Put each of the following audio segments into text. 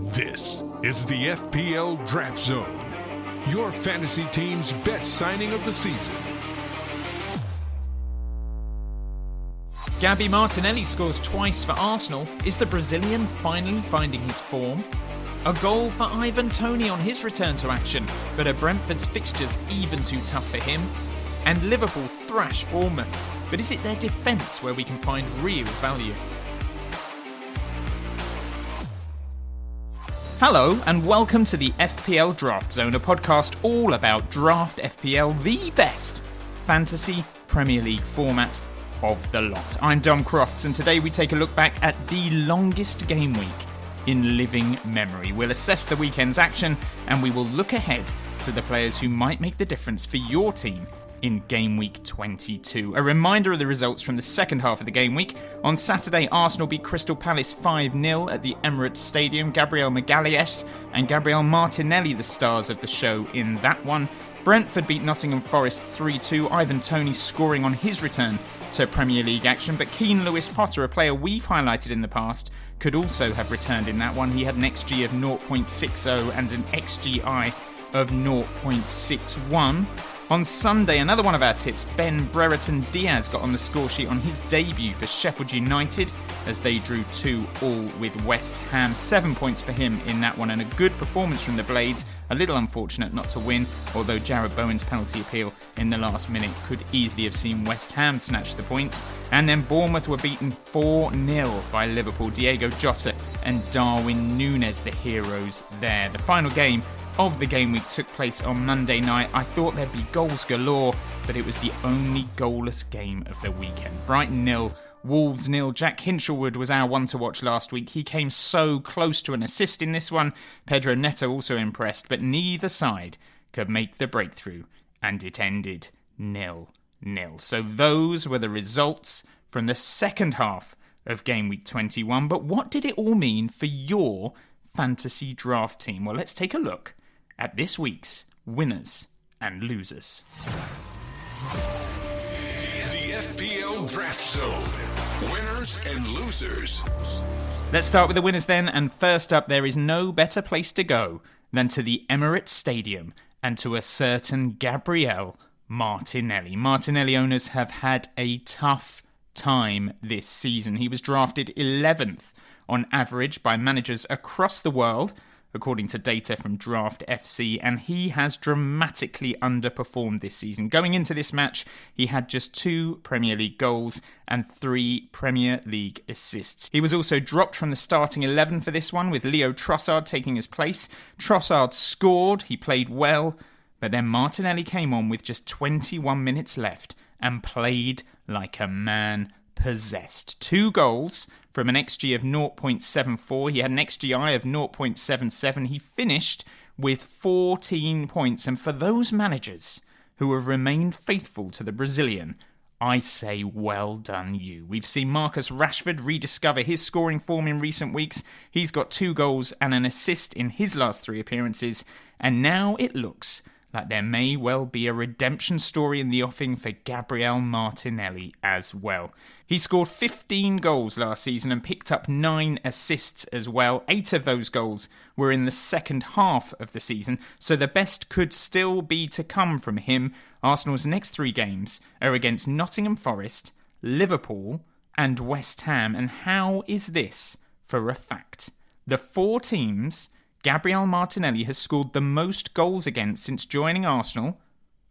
This is the FPL Draft Zone, your fantasy team's best signing of the season. Gabby Martinelli scores twice for Arsenal. Is the Brazilian finally finding his form? A goal for Ivan Toney on his return to action, but are Brentford's fixtures even too tough for him? And Liverpool thrash Bournemouth, but is it their defence where we can find real value? Hello and welcome to the FPL Draft Zone, a podcast all about Draft FPL, the best fantasy Premier League format of the lot. I'm Dom Crofts, and today we take a look back at the longest game week in living memory. We'll assess the weekend's action and we will look ahead to the players who might make the difference for your team in Game Week 22. A reminder of the results from the second half of the game week. On Saturday, Arsenal beat Crystal Palace 5-0 at the Emirates Stadium. Gabriel Magalhaes and Gabriel Martinelli, the stars of the show in that one. Brentford beat Nottingham Forest 3-2, Ivan Toney scoring on his return to Premier League action, but Keane Lewis Potter, a player we've highlighted in the past, could also have returned in that one. He had an XG of 0.60 and an XGI of 0.61. On Sunday, another one of our tips, Ben Brereton Diaz, got on the score sheet on his debut for Sheffield United as they drew 2-2 with West Ham. 7 points for him in that one, and a good performance from the Blades. A little unfortunate not to win, although Jarrod Bowen's penalty appeal in the last minute could easily have seen West Ham snatch the points. And then Bournemouth were beaten 4-0 by Liverpool. Diego Jota and Darwin Núñez, the heroes there. The final game of the game week took place on Monday night. I thought there'd be goals galore, but it was the only goalless game of the weekend. Brighton 0, Wolves 0. Jack Hinchelwood was our one to watch last week. He came so close to an assist in this one. Pedro Neto also impressed, but neither side could make the breakthrough, and it ended 0-0. So those were the results from the second half of Game Week 21. But what did it all mean for your fantasy draft team? Well, let's take a look at this week's winners and losers. The FPL Draft Zone, winners and losers. Let's start with the winners then, and first up, there is no better place to go than to the Emirates Stadium and to a certain Gabriel Martinelli. Martinelli owners have had a tough time this season. He was drafted 11th on average by managers across the world, according to data from Draft FC, and he has dramatically underperformed this season. Going into this match, he had just 2 Premier League goals and 3 Premier League assists. He was also dropped from the starting 11 for this one, with Leo Trossard taking his place. Trossard scored, he played well, but then Martinelli came on with just 21 minutes left and played like a man possessed. 2 goals from an XG of 0.74. He had an XGI of 0.77. He finished with 14 points. And for those managers who have remained faithful to the Brazilian, I say well done you. We've seen Marcus Rashford rediscover his scoring form in recent weeks. He's got 2 goals and an assist in his last 3 appearances. And now it looks like there may well be a redemption story in the offing for Gabriel Martinelli as well. He scored 15 goals last season and picked up 9 assists as well. 8 of those goals were in the second half of the season, so the best could still be to come from him. Arsenal's next 3 games are against Nottingham Forest, Liverpool and West Ham. And how is this for a fact? The 4 teams Gabriel Martinelli has scored the most goals against since joining Arsenal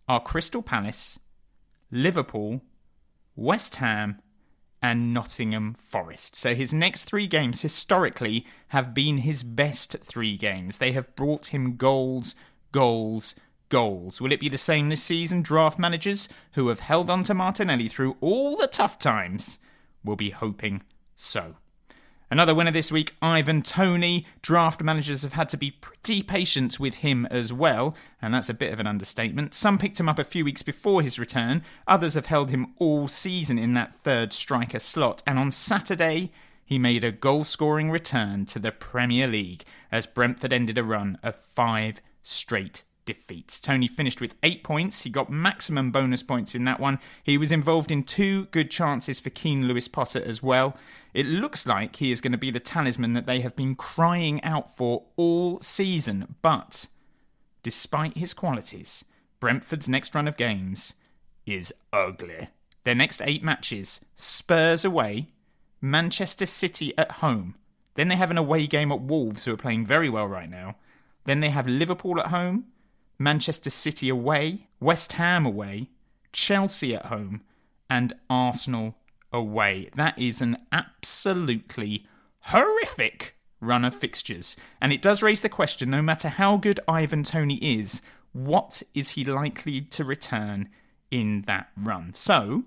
are Crystal Palace, Liverpool, West Ham and Nottingham Forest. So his next 3 games historically have been his best 3 games. They have brought him goals, goals, goals. Will it be the same this season? Draft managers who have held on to Martinelli through all the tough times will be hoping so. Another winner this week, Ivan Toney. Draft managers have had to be pretty patient with him as well, and that's a bit of an understatement. Some picked him up a few weeks before his return. Others have held him all season in that third striker slot. And on Saturday, he made a goal-scoring return to the Premier League as Brentford ended a run of 5 straight defeats. Toney finished with 8 points. He got maximum bonus points in that one. He was involved in 2 good chances for Keane Lewis Potter as well. It looks like he is going to be the talisman that they have been crying out for all season. But despite his qualities, Brentford's next run of games is ugly. Their next 8 matches: Spurs away, Manchester City at home. Then they have an away game at Wolves, who are playing very well right now. Then they have Liverpool at home, Manchester City away, West Ham away, Chelsea at home, and Arsenal away. That is an absolutely horrific run of fixtures. And it does raise the question, no matter how good Ivan Toney is, what is he likely to return in that run? So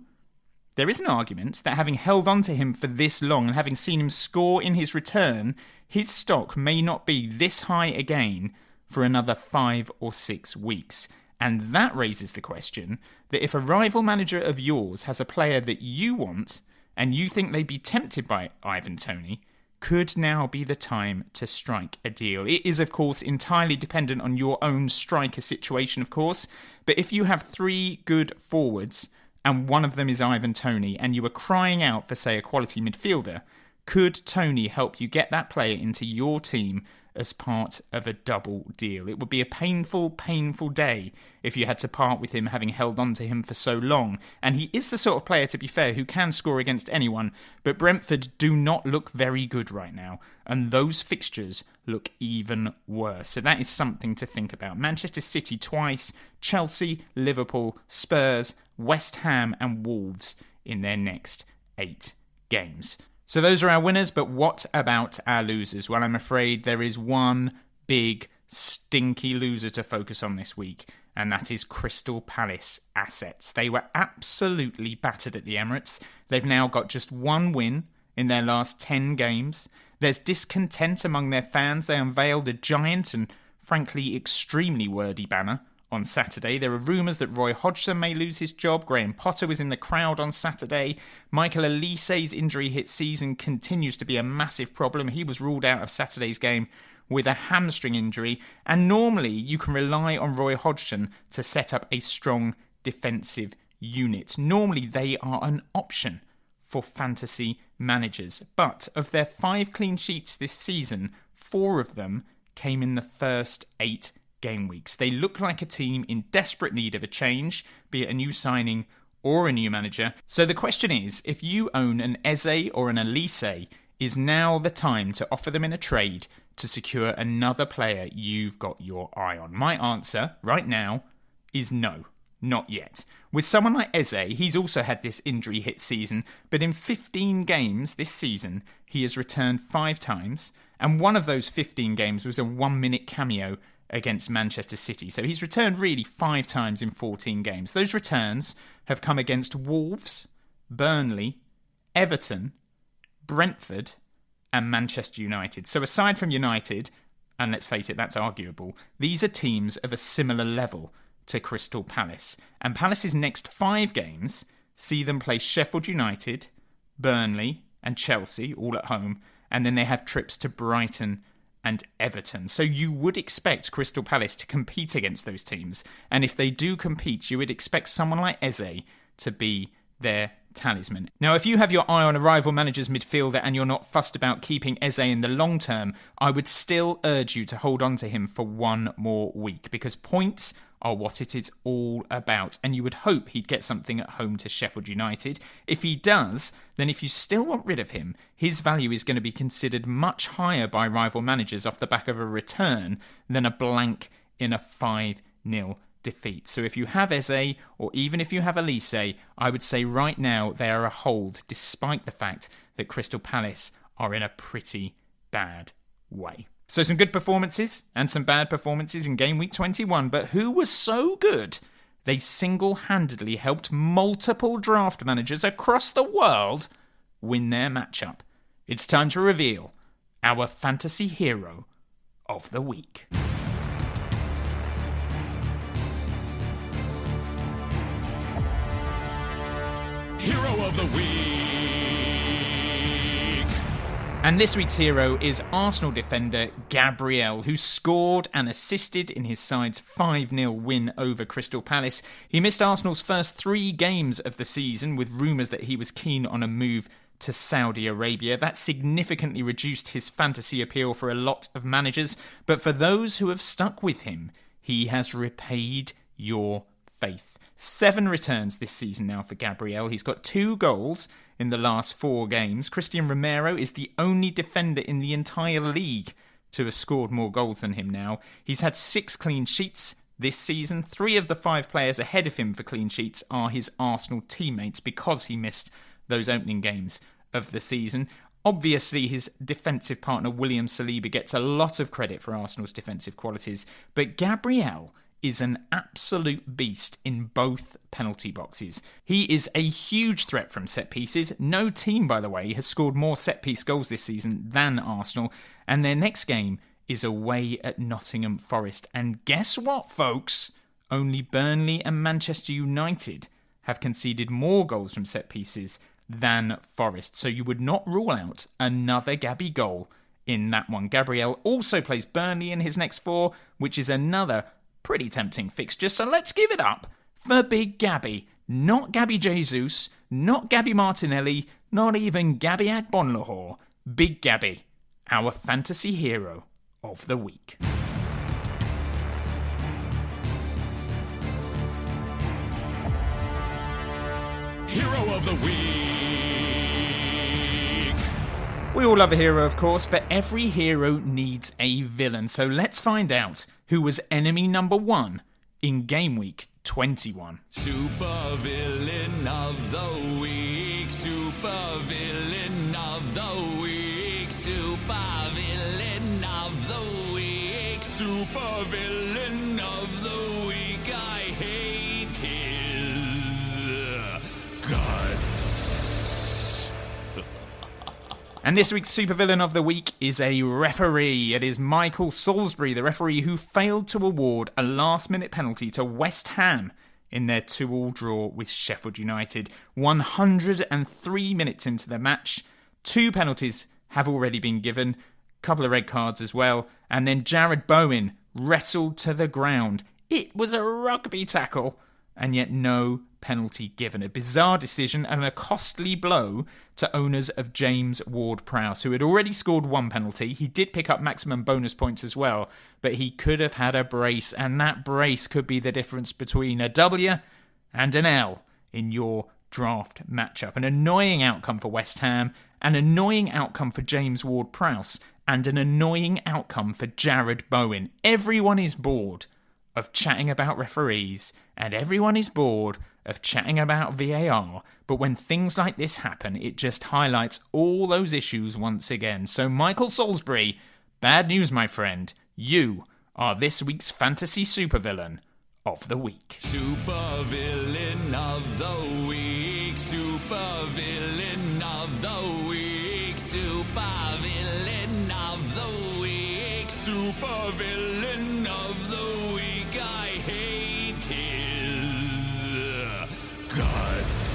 there is an argument that having held on to him for this long and having seen him score in his return, his stock may not be this high again for another 5 or 6 weeks. And that raises the question that if a rival manager of yours has a player that you want and you think they'd be tempted by Ivan Toney, could now be the time to strike a deal. It is, of course, entirely dependent on your own striker situation, of course. But if you have 3 good forwards and one of them is Ivan Toney, and you are crying out for, say, a quality midfielder, could Toney help you get that player into your team as part of a double deal? It would be a painful, painful day if you had to part with him, having held on to him for so long. And he is the sort of player, to be fair, who can score against anyone, but Brentford do not look very good right now, and those fixtures look even worse. So that is something to think about. Manchester City twice, Chelsea, Liverpool, Spurs, West Ham and Wolves in their next 8 games. So those are our winners, but what about our losers? Well, I'm afraid there is one big, stinky loser to focus on this week, and that is Crystal Palace assets. They were absolutely battered at the Emirates. They've now got just 1 win in their last 10 games. There's discontent among their fans. They unveiled a giant and, frankly, extremely wordy banner on Saturday. There are rumours that Roy Hodgson may lose his job. Graham Potter was in the crowd on Saturday. Michael Elise's injury-hit season continues to be a massive problem. He was ruled out of Saturday's game with a hamstring injury. And normally you can rely on Roy Hodgson to set up a strong defensive unit. Normally they are an option for fantasy managers. But of their 5 clean sheets this season, 4 of them came in the first 8 game weeks. They look like a team in desperate need of a change, be it a new signing or a new manager. So the question is, if you own an Eze or an Elise, is now the time to offer them in a trade to secure another player you've got your eye on? My answer right now is no, not yet. With someone like Eze, he's also had this injury hit season, but in 15 games this season, he has returned 5 times, and one of those 15 games was a 1-minute cameo against Manchester City. So he's returned really 5 times in 14 games. Those returns have come against Wolves, Burnley, Everton, Brentford and Manchester United. So aside from United, and let's face it, that's arguable, these are teams of a similar level to Crystal Palace. And Palace's next 5 games see them play Sheffield United, Burnley and Chelsea, all at home, and then they have trips to Brighton and Everton. So you would expect Crystal Palace to compete against those teams. And if they do compete, you would expect someone like Eze to be their talisman. Now, if you have your eye on a rival manager's midfielder and you're not fussed about keeping Eze in the long term, I would still urge you to hold on to him for 1 more week, because points are what it is all about, and you would hope he'd get something at home to Sheffield United. If he does, then if you still want rid of him, his value is going to be considered much higher by rival managers off the back of a return than a blank in a 5-0 defeat. So if you have Eze, or even if you have Elise, I would say right now they are a hold, despite the fact that Crystal Palace are in a pretty bad way. So some good performances and some bad performances in game week 21, but who was so good they single-handedly helped multiple draft managers across the world win their matchup? It's time to reveal our fantasy hero of the week. Hero of the Week. And this week's hero is Arsenal defender Gabriel, who scored and assisted in his side's 5-0 win over Crystal Palace. He missed Arsenal's first 3 games of the season with rumours that he was keen on a move to Saudi Arabia. That significantly reduced his fantasy appeal for a lot of managers, but for those who have stuck with him, he has repaid your faith. 7 returns this season now for Gabriel. He's got 2 goals in the last 4 games. Christian Romero is the only defender in the entire league to have scored more goals than him now. He's had 6 clean sheets this season. 3 of the 5 players ahead of him for clean sheets are his Arsenal teammates because he missed those opening games of the season. Obviously, his defensive partner William Saliba gets a lot of credit for Arsenal's defensive qualities, but Gabriel is an absolute beast in both penalty boxes. He is a huge threat from set pieces. No team, by the way, has scored more set piece goals this season than Arsenal, and their next game is away at Nottingham Forest. And guess what, folks? Only Burnley and Manchester United have conceded more goals from set pieces than Forest, so you would not rule out another Gabby goal in that one. Gabriel also plays Burnley in his next 4, which is another pretty tempting fixture, so let's give it up for Big Gabby. Not Gabby Jesus, not Gabby Martinelli, not even Gabby Agbonlahor. Big Gabby, our fantasy hero of the week. Hero of the Week. We all love a hero, of course, but every hero needs a villain. So let's find out who was enemy number 1 in Gameweek 21. Super villain of the week. Super villain of the week. Super villain of the week. Super villain of the week. I hate his guts. And this week's supervillain of the week is a referee. It is Michael Salisbury, the referee who failed to award a last-minute penalty to West Ham in their 2-2 draw with Sheffield United. 103 minutes into the match, 2 penalties have already been given, a couple of red cards as well, and then Jared Bowen wrestled to the ground. It was a rugby tackle, and yet no penalty given. A bizarre decision and a costly blow to owners of James Ward-Prowse, who had already scored 1 penalty. He did pick up maximum bonus points as well, but he could have had a brace, and that brace could be the difference between a W and an L in your draft matchup. An annoying outcome for West Ham, an annoying outcome for James Ward-Prowse, and an annoying outcome for Jared Bowen. Everyone is bored of chatting about referees, and everyone is bored of chatting about VAR, but when things like this happen, it just highlights all those issues once again. So Michael Salisbury, bad news, my friend. You are this week's fantasy supervillain of the week. Supervillain of the week. Supervillain of the week. Supervillain of the week. Supervillain of the week. I hate his guts.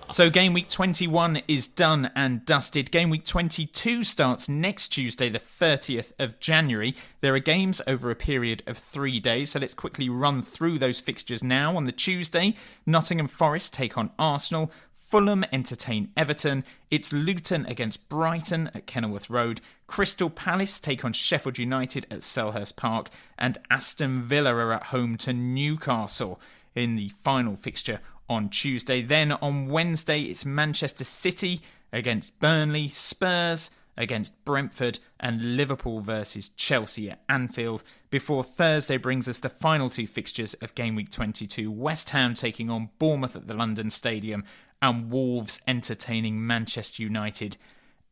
So Game Week 21 is done and dusted. Game Week 22 starts next Tuesday, the 30th of January. There are games over a period of 3 days, so let's quickly run through those fixtures now. On the Tuesday, Nottingham Forest take on Arsenal. Fulham entertain Everton. It's Luton against Brighton at Kenilworth Road. Crystal Palace take on Sheffield United at Selhurst Park. And Aston Villa are at home to Newcastle in the final fixture on Tuesday. Then on Wednesday, it's Manchester City against Burnley, Spurs against Brentford, and Liverpool versus Chelsea at Anfield. Before Thursday brings us the final 2 fixtures of Game Week 22. West Ham taking on Bournemouth at the London Stadium, and Wolves entertaining Manchester United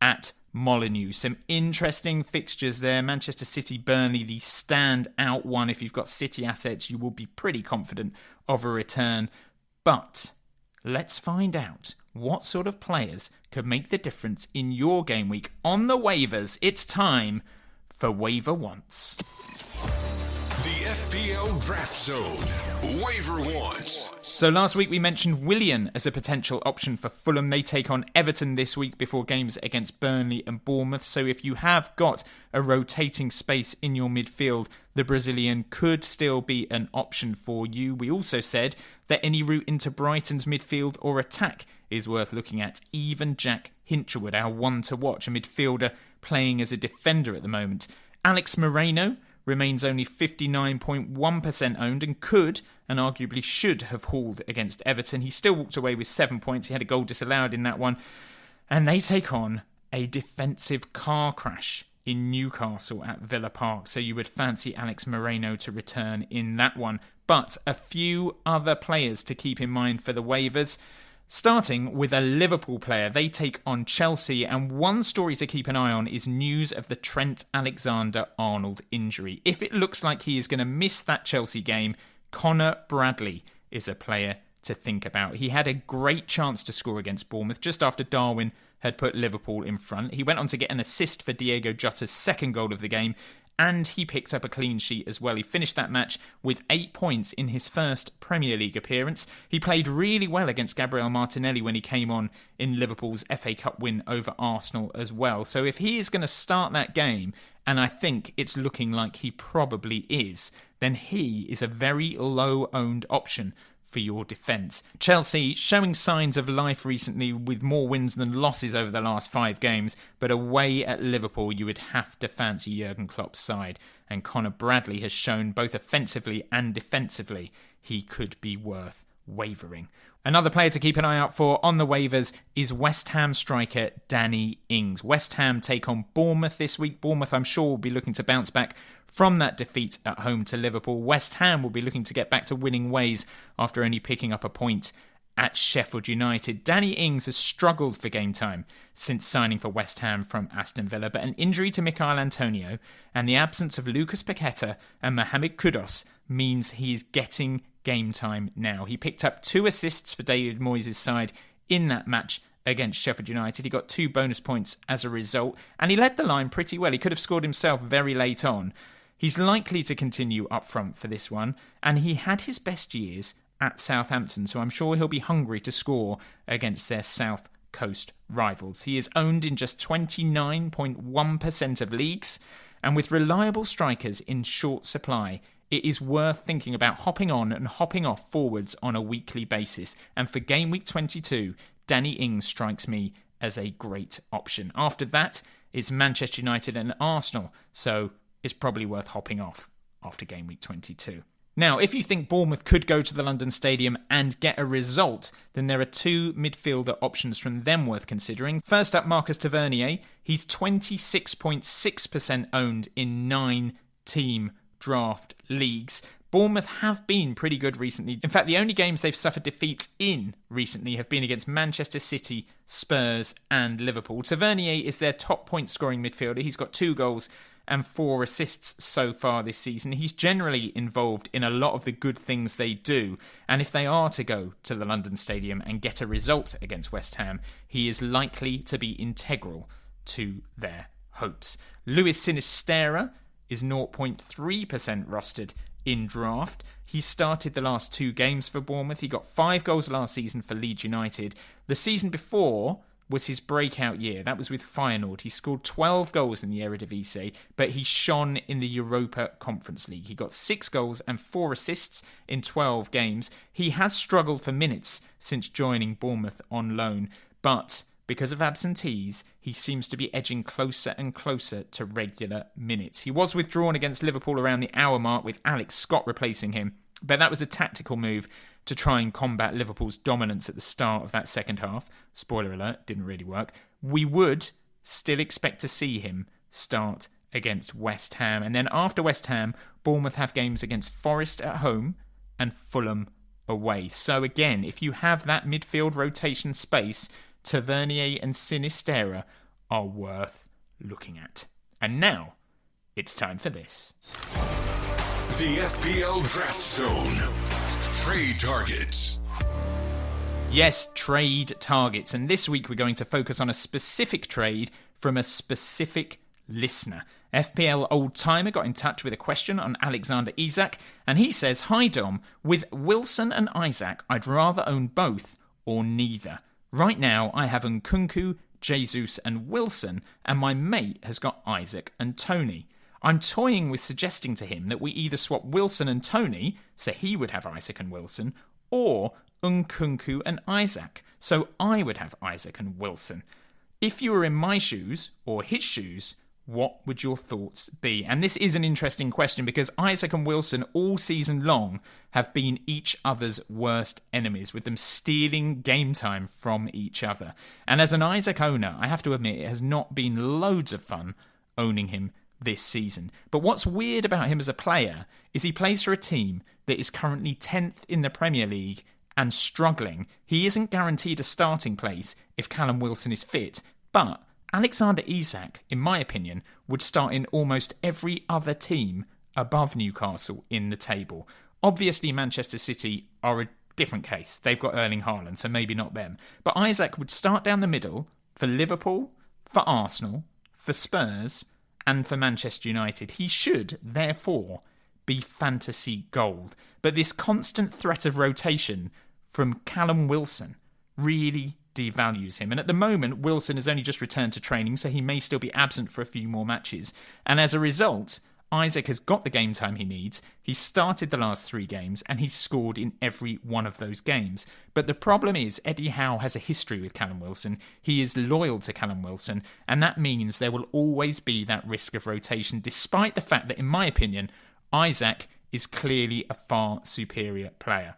at Molineux. Some interesting fixtures there. Manchester City, Burnley, the stand-out one. If you've got City assets, you will be pretty confident of a return. But let's find out what sort of players could make the difference in your game week. On the waivers, it's time for Waiver Once. The FPL Draft Zone. Waiver wants. So last week we mentioned Willian as a potential option for Fulham. They take on Everton this week before games against Burnley and Bournemouth. So if you have got a rotating space in your midfield, the Brazilian could still be an option for you. We also said that any route into Brighton's midfield or attack is worth looking at. Even Jack Hinchelwood, our one to watch, a midfielder playing as a defender at the moment. Alex Moreno remains only 59.1% owned and could, and arguably should, have hauled against Everton. He still walked away with 7 points. He had a goal disallowed in that one. And they take on a defensive car crash in Newcastle at Villa Park. So you would fancy Alex Moreno to return in that one. But a few other players to keep in mind for the waivers. Starting with a Liverpool player, they take on Chelsea, and one story to keep an eye on is news of the Trent Alexander-Arnold injury. If it looks like he is going to miss that Chelsea game, Connor Bradley is a player to think about. He had a great chance to score against Bournemouth just after Darwin had put Liverpool in front. He went on to get an assist for Diego Jota's second goal of the game, and he picked up a clean sheet as well. He finished that match with 8 points in his first Premier League appearance. He played really well against Gabriel Martinelli when he came on in Liverpool's FA Cup win over Arsenal as well. So if he is going to start that game, and I think it's looking like he probably is, then he is a very low-owned option for your defence. Chelsea showing signs of life recently with more wins than losses over the last 5 games, but away at Liverpool you would have to fancy Jurgen Klopp's side, and Connor Bradley has shown both offensively and defensively he could be worth wavering. Another player to keep an eye out for on the waivers is West Ham striker Danny Ings. West Ham take on Bournemouth this week. Bournemouth, I'm sure, will be looking to bounce back from that defeat at home to Liverpool. West Ham will be looking to get back to winning ways after only picking up a point at Sheffield United. Danny Ings has struggled for game time since signing for West Ham from Aston Villa, but an injury to Michail Antonio and the absence of Lucas Paqueta and Mohamed Kudus means he's getting game time now. He picked up 2 assists for David Moyes' side in that match against Sheffield United. He got 2 bonus points as a result, and he led the line pretty well. He could have scored himself very late on. He's likely to continue up front for this one, and he had his best years at Southampton, so I'm sure he'll be hungry to score against their South Coast rivals. He is owned in just 29.1% of leagues, and with reliable strikers in short supply, it is worth thinking about hopping on and hopping off forwards on a weekly basis. And for Game Week 22, Danny Ings strikes me as a great option. After that, it's Manchester United and Arsenal, so it's probably worth hopping off after Game Week 22. Now, if you think Bournemouth could go to the London Stadium and get a result, then there are 2 midfielder options from them worth considering. First up, Marcus Tavernier. He's 26.6% owned in 9-team draft leagues. Bournemouth have been pretty good recently. In fact, the only games they've suffered defeats in recently have been against Manchester City, Spurs and Liverpool. Tavernier is their top point scoring midfielder. He's got 2 goals and 4 assists so far this season. He's generally involved in a lot of the good things they do, and if they are to go to the London Stadium and get a result against West Ham, he is likely to be integral to their hopes. Luis Sinisterra is 0.3% rostered in draft. He started the last 2 games for Bournemouth. He got 5 goals last season for Leeds United. The season before was his breakout year. That was with Feyenoord. He scored 12 goals in the Eredivisie, but he shone in the Europa Conference League. He got 6 goals and 4 assists in 12 games. He has struggled for minutes since joining Bournemouth on loan, but because of absentees, he seems to be edging closer and closer to regular minutes. He was withdrawn against Liverpool around the hour mark with Alex Scott replacing him, but that was a tactical move to try and combat Liverpool's dominance at the start of that second half. Spoiler alert, didn't really work. We would still expect to see him start against West Ham. And then after West Ham, Bournemouth have games against Forest at home and Fulham away. So again, if you have that midfield rotation space, Tavernier and Sinisterra are worth looking at. And now, it's time for this. The FPL Draft Zone. Trade targets. Yes, trade targets. And this week we're going to focus on a specific trade from a specific listener. FPL Old Timer got in touch with a question on Alexander Isak, and he says, "Hi Dom, with Wilson and Isak, I'd rather own both or neither. Right now, I have Nkunku, Jesus and Wilson, and my mate has got Isak and Tony. I'm toying with suggesting to him that we either swap Wilson and Tony, so he would have Isak and Wilson, or Nkunku and Isak, so I would have Isak and Wilson. If you were in my shoes, or his shoes, what would your thoughts be?" And this is an interesting question because Isak and Wilson all season long have been each other's worst enemies, with them stealing game time from each other. And as an Isak owner, I have to admit it has not been loads of fun owning him this season. But what's weird about him as a player is he plays for a team that is currently 10th in the Premier League and struggling. He isn't guaranteed a starting place if Callum Wilson is fit, but Alexander Isak, in my opinion, would start in almost every other team above Newcastle in the table. Obviously, Manchester City are a different case. They've got Erling Haaland, so maybe not them. But Isak would start down the middle for Liverpool, for Arsenal, for Spurs, and for Manchester United. He should, therefore, be fantasy gold. But this constant threat of rotation from Callum Wilson really devalues him. And at the moment, Wilson has only just returned to training, so he may still be absent for a few more matches. And as a result, Isak has got the game time he needs. He's started the last 3 games and he's scored in every one of those games. But the problem is Eddie Howe has a history with Callum Wilson. He is loyal to Callum Wilson, and that means there will always be that risk of rotation, despite the fact that, in my opinion, Isak is clearly a far superior player.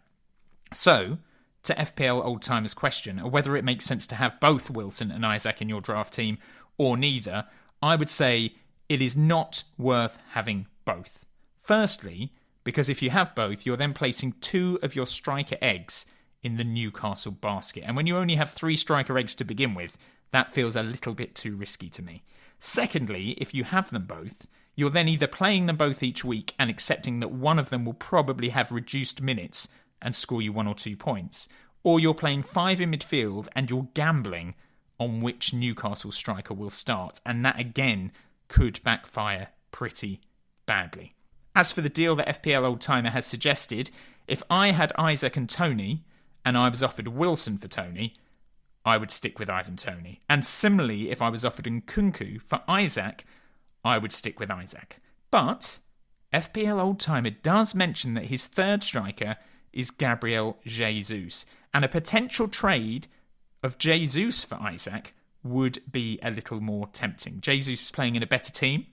So, to FPL Old Timers' question, or whether it makes sense to have both Wilson and Isak in your draft team or neither, I would say it is not worth having both. Firstly, because if you have both, you're then placing 2 of your striker eggs in the Newcastle basket. And when you only have 3 striker eggs to begin with, that feels a little bit too risky to me. Secondly, if you have them both, you're then either playing them both each week and accepting that one of them will probably have reduced minutes and score you 1 or 2 points, or you're playing 5 in midfield and you're gambling on which Newcastle striker will start, and that again could backfire pretty badly. As for the deal that FPL Old Timer has suggested, if I had Isak and Tony and I was offered Wilson for Tony, I would stick with Ivan Toney. And similarly, if I was offered Nkunku for Isak, I would stick with Isak. But FPL Old Timer does mention that his third striker is Gabriel Jesus, and a potential trade of Jesus for Isak would be a little more tempting. Jesus is playing in a better team,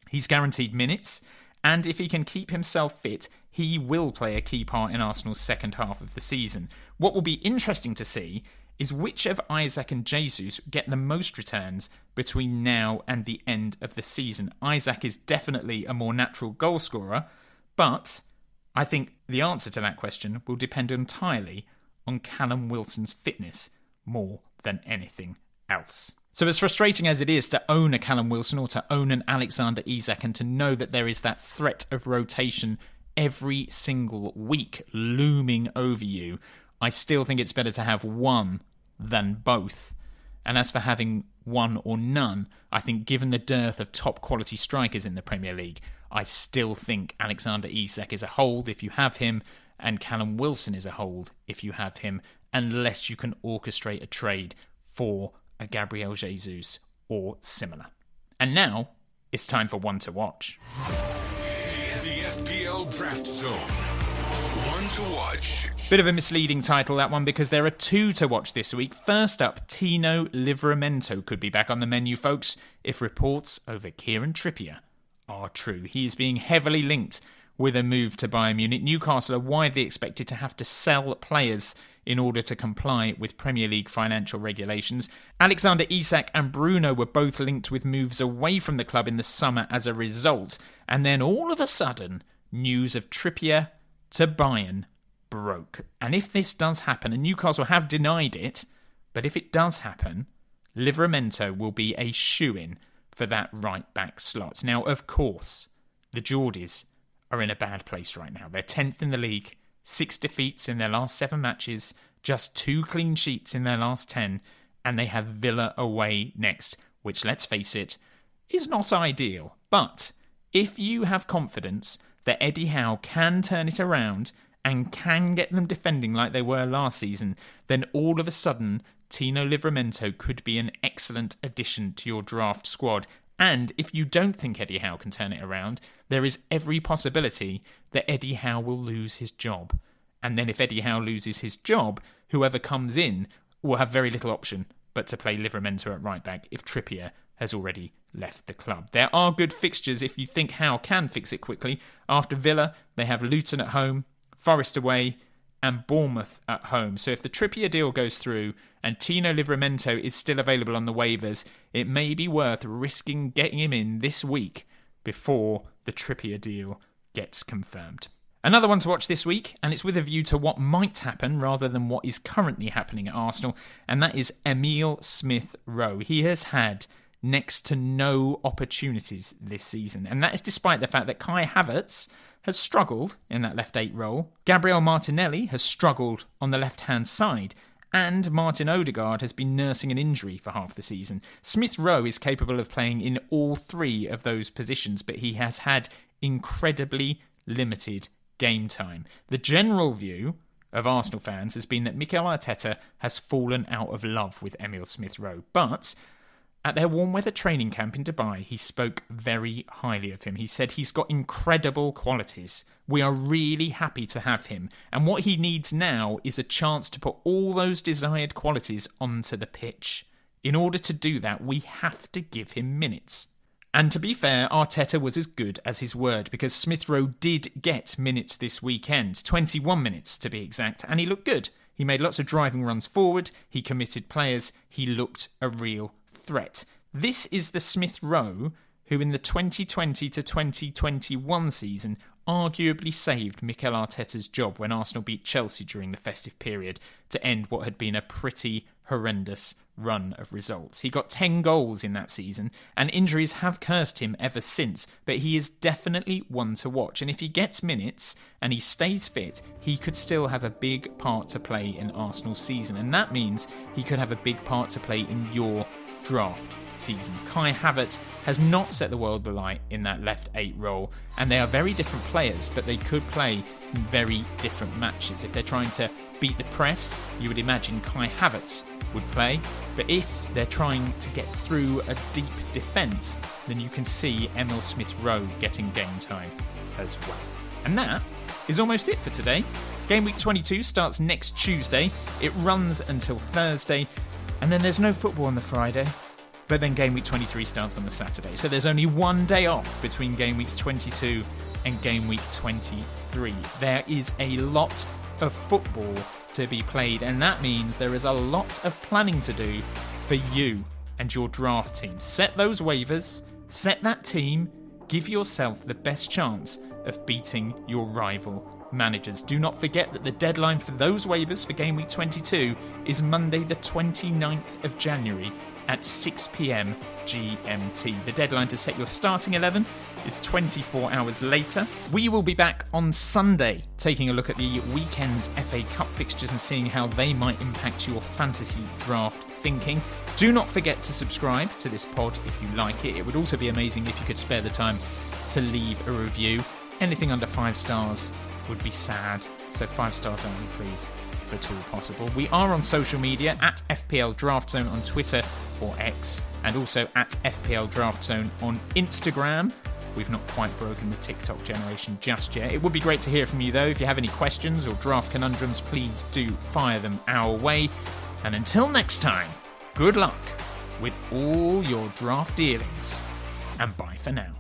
he's guaranteed minutes, and if he can keep himself fit, he will play a key part in Arsenal's second half of the season. What will be interesting to see is which of Isak and Jesus get the most returns between now and the end of the season. Isak is definitely a more natural goal scorer, but I think the answer to that question will depend entirely on Callum Wilson's fitness more than anything else. So as frustrating as it is to own a Callum Wilson or to own an Alexander Isak and to know that there is that threat of rotation every single week looming over you, I still think it's better to have one than both. And as for having one or none, I think given the dearth of top quality strikers in the Premier League, I still think Alexander Isak is a hold if you have him, and Callum Wilson is a hold if you have him, unless you can orchestrate a trade for a Gabriel Jesus or similar. And now, it's time for one to watch. The FPL Draft Zone. One to watch. Bit of a misleading title, that one, because there are 2 to watch this week. First up, Tino Livramento could be back on the menu, folks, if reports over Kieran Trippier are true. He is being heavily linked with a move to Bayern Munich. Newcastle are widely expected to have to sell players in order to comply with Premier League financial regulations. Alexander Isak and Bruno were both linked with moves away from the club in the summer as a result. And then all of a sudden, news of Trippier to Bayern broke. And if this does happen, and Newcastle have denied it, but if it does happen, Livramento will be a shoo-in for that right-back slot. Now, of course, the Geordies are in a bad place right now. They're 10th in the league, 6 defeats in their last 7 matches, just 2 clean sheets in their last 10, and they have Villa away next, which, let's face it, is not ideal But if you have confidence that Eddie Howe can turn it around and can get them defending like they were last season, then all of a sudden Tino Livramento could be an excellent addition to your draft squad. And if you don't think Eddie Howe can turn it around, there is every possibility that Eddie Howe will lose his job. And then if Eddie Howe loses his job, whoever comes in will have very little option but to play Livramento at right back if Trippier has already left the club. There are good fixtures if you think Howe can fix it quickly. After Villa, they have Luton at home, Forest away, and Bournemouth at home. So if the Trippier deal goes through and Tino Livramento is still available on the waivers, it may be worth risking getting him in this week before the Trippier deal gets confirmed. Another one to watch this week, and it's with a view to what might happen rather than what is currently happening at Arsenal, and that is Emile Smith-Rowe. He has had next to no opportunities this season, and that is despite the fact that Kai Havertz has struggled in that left 8 role, Gabriel Martinelli has struggled on the left-hand side, and Martin Odegaard has been nursing an injury for half the season. Smith-Rowe is capable of playing in all 3 of those positions, but he has had incredibly limited game time. The general view of Arsenal fans has been that Mikel Arteta has fallen out of love with Emile Smith-Rowe, but at their warm weather training camp in Dubai, he spoke very highly of him. He said he's got incredible qualities. We are really happy to have him, and what he needs now is a chance to put all those desired qualities onto the pitch. In order to do that, we have to give him minutes. And to be fair, Arteta was as good as his word, because Smith-Rowe did get minutes this weekend, 21 minutes to be exact, and he looked good. He made lots of driving runs forward, he committed players, he looked a real threat. This is the Smith-Rowe who in the 2020 to 2021 season arguably saved Mikel Arteta's job when Arsenal beat Chelsea during the festive period to end what had been a pretty horrendous run of results. He got 10 goals in that season, and injuries have cursed him ever since, but he is definitely one to watch, and if he gets minutes and he stays fit, he could still have a big part to play in Arsenal's season, and that means he could have a big part to play in your draft season. Kai Havertz has not set the world alight in that left 8 role, and they are very different players, but they could play in very different matches. If they're trying to beat the press, you would imagine Kai Havertz would play, but if they're trying to get through a deep defence, then you can see Emile Smith-Rowe getting game time as well. And that is almost it for today. Game week 22 starts next Tuesday, it runs until Thursday, and then there's no football on the Friday, but then game week 23 starts on the Saturday. So there's only one day off between game weeks 22 and game week 23. There is a lot of football to be played, and that means there is a lot of planning to do for you and your draft team. Set those waivers, set that team, give yourself the best chance of beating your rival managers. Do not forget that the deadline for those waivers for game week 22 is Monday the 29th of January at 6 p.m. GMT. The deadline to set your starting 11 is 24 hours later. We will be back on Sunday taking a look at the weekend's FA Cup fixtures and seeing how they might impact your fantasy draft thinking. Do not forget to subscribe to this pod if you like it. It would also be amazing if you could spare the time to leave a review. Anything under 5 stars would be sad, so 5 stars only, please, if at all possible. We are on social media at FPL Draft Zone on Twitter or X, and also at FPL Draft Zone on Instagram. We've not quite broken the TikTok generation just yet. It would be great to hear from you though. If you have any questions or draft conundrums, please do fire them our way. And until next time, good luck with all your draft dealings, and bye for now.